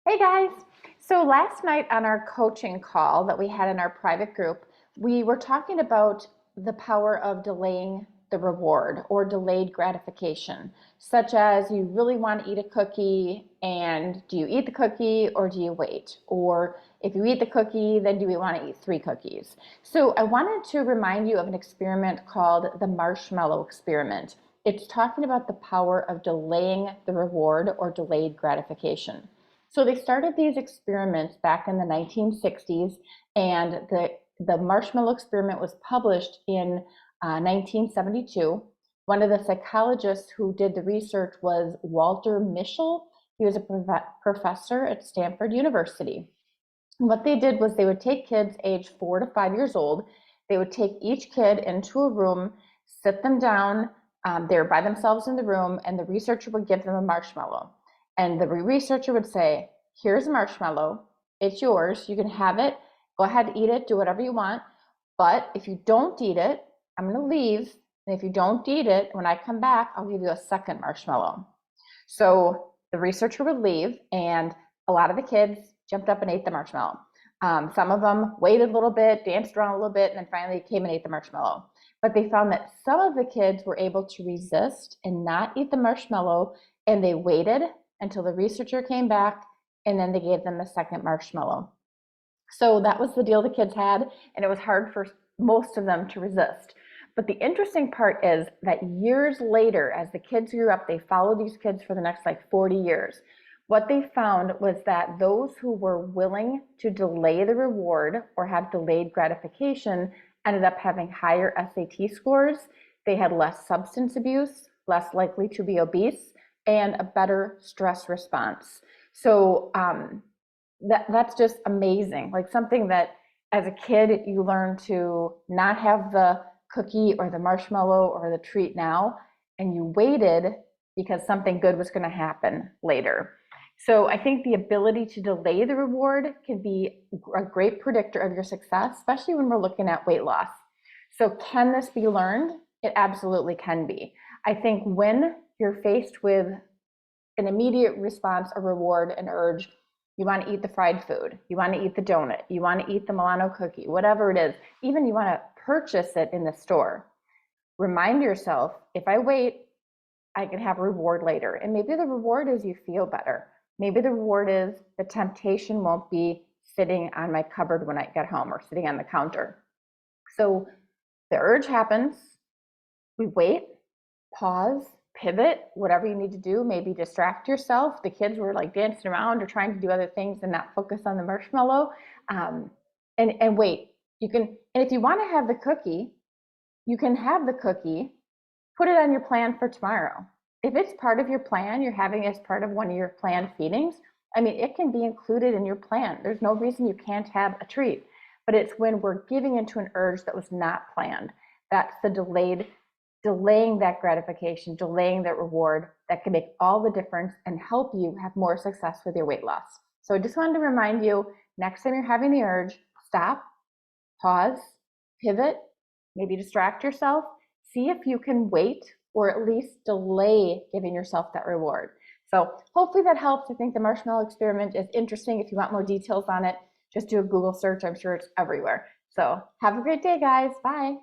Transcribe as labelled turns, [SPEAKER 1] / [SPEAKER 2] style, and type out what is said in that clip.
[SPEAKER 1] Hey guys! So last night on our coaching call that we had in our private group, we were talking about the power of delaying the reward or delayed gratification, such as you really want to eat a cookie and do you eat the cookie or do you wait? Or if you eat the cookie, then do we want to eat 3 cookies? So I wanted to remind you of an experiment called the marshmallow experiment. It's talking about the power of delaying the reward or delayed gratification. So they started these experiments back in the 1960s, and the marshmallow experiment was published in 1972. One of the psychologists who did the research was Walter Mischel. He was a professor at Stanford University. And what they did was they would take kids aged 4 to 5 years old. They would take each kid into a room, sit them down. They were by themselves in the room, and the researcher would give them a marshmallow. And the researcher would say, here's a marshmallow. It's yours. You can have it. Go ahead, eat it. Do whatever you want. But if you don't eat it, I'm going to leave. And if you don't eat it, when I come back, I'll give you a second marshmallow. So the researcher would leave, and a lot of the kids jumped up and ate the marshmallow. Some of them waited a little bit, danced around a little bit, and then finally came and ate the marshmallow. But they found that some of the kids were able to resist and not eat the marshmallow, and they waited until the researcher came back, and then they gave them the second marshmallow. So that was the deal the kids had, and it was hard for most of them to resist. But the interesting part is that years later, as the kids grew up, they followed these kids for the next 40 years. What they found was that those who were willing to delay the reward or have delayed gratification ended up having higher SAT scores. They had less substance abuse, less likely to be obese, and a better stress response. So that's just amazing. Like something that as a kid you learn to not have the cookie or the marshmallow or the treat now, and you waited because something good was going to happen later. So I think the ability to delay the reward can be a great predictor of your success, especially when we're looking at weight loss. So can this be learned? It absolutely can be. I think when you're faced with an immediate response, a reward, an urge, you want to eat the fried food, you want to eat the donut, you want to eat the Milano cookie, whatever it is, even you want to purchase it in the store. Remind yourself, if I wait, I can have a reward later. And maybe the reward is you feel better. Maybe the reward is the temptation won't be sitting on my cupboard when I get home or sitting on the counter. So the urge happens, we wait, pause, pivot, whatever you need to do, maybe distract yourself. The kids were dancing around or trying to do other things and not focus on the marshmallow. And wait, and if you want to have the cookie, you can have the cookie, put it on your plan for tomorrow. If it's part of your plan, you're having it as part of one of your planned feedings, it can be included in your plan. There's no reason you can't have a treat. But it's when we're giving into an urge that was not planned. That's the delaying that gratification, delaying that reward that can make all the difference and help you have more success with your weight loss. So I just wanted to remind you, next time you're having the urge, stop, pause, pivot, maybe distract yourself, see if you can wait or at least delay giving yourself that reward. So hopefully that helps. I think the marshmallow experiment is interesting. If you want more details on it, just do a Google search. I'm sure it's everywhere. So have a great day, guys. Bye.